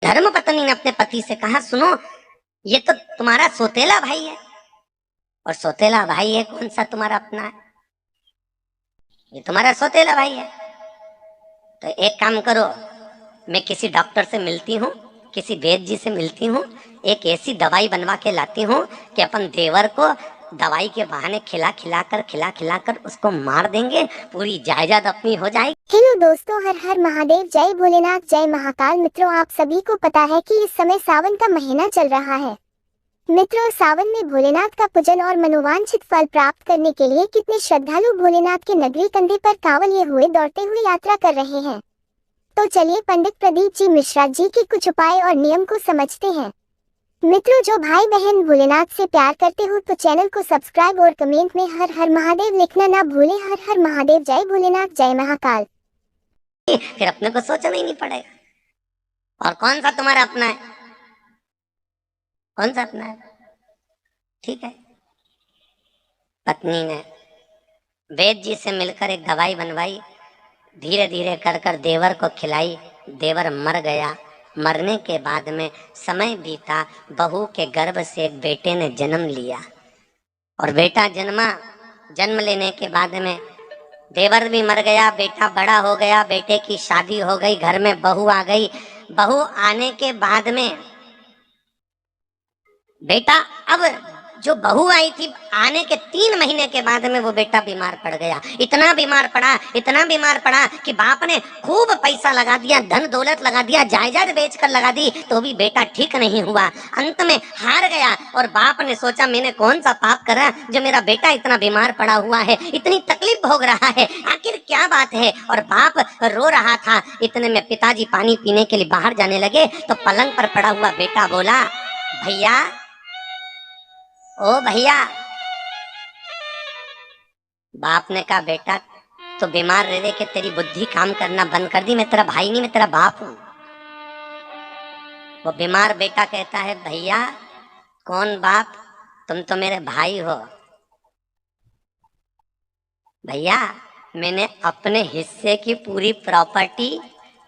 धर्म पत्नी ने अपने पति से कहा, सुनो, ये तो तुम्हारा सौतेला भाई है, और सौतेला भाई है कौन सा तुम्हारा अपना है, ये तुम्हारा सौतेला भाई है। तो एक काम करो, मैं किसी डॉक्टर से मिलती हूँ, किसी वैद्य जी से मिलती हूँ, एक ऐसी दवाई बनवा के लाती हूँ कि अपन देवर को दवाई के बहाने खिला खिला कर उसको मार देंगे, पूरी जायदाद अपनी हो जाएगी। हेलो दोस्तों, हर हर महादेव, जय भोलेनाथ, जय महाकाल। मित्रों, आप सभी को पता है कि इस समय सावन का महीना चल रहा है। मित्रों, सावन में भोलेनाथ का पूजन और मनोवांछित फल प्राप्त करने के लिए कितने श्रद्धालु भोलेनाथ के नगरी कंधे पर कांवड़ लिए हुए दौड़ते हुए यात्रा कर रहे हैं। तो चलिए पंडित प्रदीप जी मिश्रा जी के कुछ उपाय और नियम को समझते हैं। मित्रों, जो भाई बहन भोलेनाथ से प्यार करते हो तो चैनल को सब्सक्राइब और कमेंट में हर हर महादेव लिखना ना भूले। हर हर महादेव, जय भोलेनाथ, जय महाकाल। फिर अपने को सोचना ही नहीं पड़ेगा। और कौन सा तुम्हारा अपना है, कौन सा अपना है? ठीक है, पत्नी ने वैद्य जी से मिलकर एक दवाई बनवाई, धीरे धीरे कर कर देवर को खिलाई, देवर मर गया। मरने के बाद में समय बीता, बहू के गर्भ से एक बेटे ने जन्म लिया, और बेटा जन्म लेने के बाद में देवर भी मर गया, बेटा बड़ा हो गया, बेटे की शादी हो गई, घर में बहू आ गई। बहू आने के बाद में बेटा, अब जो बहू आई थी, आने के 3 महीने के बाद में वो बेटा बीमार पड़ गया। इतना बीमार पड़ा कि बाप ने खूब पैसा लगा दिया, धन दौलत लगा दिया, जायदाद बेचकर लगा दी, तो भी बेटा ठीक नहीं हुआ। अंत में हार गया, और बाप ने सोचा मैंने कौन सा पाप करा जो मेरा बेटा इतना बीमार पड़ा हुआ है, इतनी तकलीफ भोग रहा है, आखिर क्या बात है। और बाप रो रहा था। इतने में पिताजी पानी पीने के लिए बाहर जाने लगे, तो पलंग पर पड़ा हुआ बेटा बोला, भैया, ओ भैया। बाप ने कहा, बेटा तो बीमार रह रहे के तेरी बुद्धि काम करना बंद कर दी, मैं तेरा भाई नहीं, मैं तेरा बाप हूं। वो बीमार बेटा कहता है, भैया कौन बाप, तुम तो मेरे भाई हो। भैया, मैंने अपने हिस्से की पूरी प्रॉपर्टी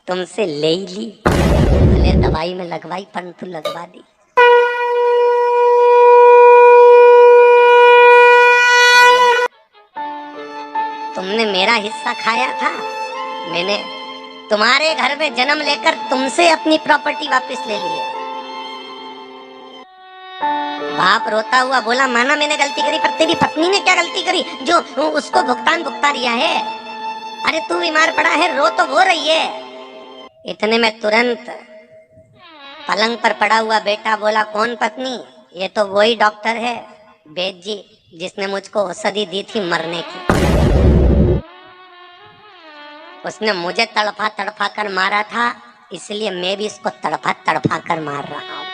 तुमसे ले ली, भले दवाई में लगवाई परंतु लगवा दी। तुमने मेरा हिस्सा खाया था, मैंने तुम्हारे घर में जन्म लेकर तुमसे अपनी प्रॉपर्टी वापस ले ली है। बाप रोता हुआ बोला, माना मैंने गलती करी, पर तेरी पत्नी ने क्या गलती करी जो उसको भुगतान भुगता दिया है? अरे तू बीमार पड़ा है, रो तो वो रही है। इतने में तुरंत पलंग पर पड़ा हुआ बेटा बोला, कौन पत्नी? ये तो वही डॉक्टर है, वैद्य जी, जिसने मुझको औषधि दी थी मरने की। उसने मुझे तड़फा तड़फा कर मारा था, इसलिए मैं भी इसको तड़फा तड़फा कर मार रहा हूं।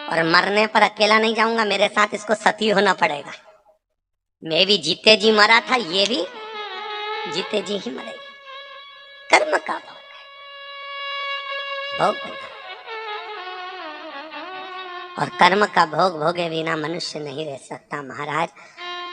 और मरने पर अकेला नहीं जाऊंगा, मेरे साथ इसको सती होना पड़ेगा। मैं भी जीते जी मरा था, ये भी जीते जी ही मरेगा। कर्म का भोग है, और कर्म का भोग भोगे बिना मनुष्य नहीं रह सकता महाराज।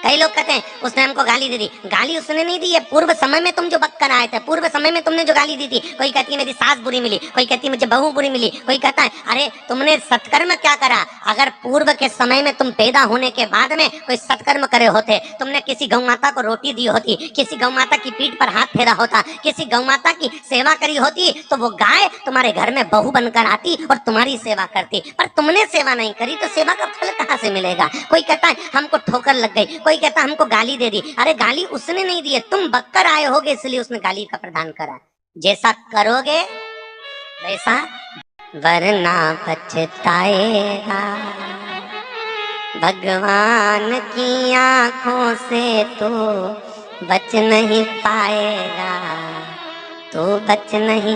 कई लोग कहते हैं उसने हमको गाली दे दी। गाली उसने नहीं दी है, पूर्व समय में तुम जो बककर आए थे, पूर्व समय में तुमने जो गाली दी थी। कोई कहती है मेरी सास बुरी मिली, कोई कहती है मुझे बहू बुरी मिली, कोई कहता है अरे तुमने सत्कर्म क्या करा। अगर पूर्व के समय में तुम पैदा होने के बाद में कोई सत्कर्म करे होते, तुमने किसी गौ माता को रोटी दी होती, किसी गौ माता की पीठ पर हाथ फेरा होता, किसी गौ माता की सेवा करी होती, तो वो गाय तुम्हारे घर में बहू बनकर आती और तुम्हारी सेवा करती। पर तुमने सेवा नहीं करी, तो सेवा का फल कहाँ से मिलेगा? कोई कहता है हमको ठोकर लग गई, कोई कहता हमको गाली दे दी। अरे गाली उसने नहीं दी है, तुम बककर आए होगे, इसलिए उसने गाली का प्रदान करा। जैसा करोगे वैसा, वरना पछताएगा। भगवान की आंखों से तो बच नहीं पाएगा, तो बच नहीं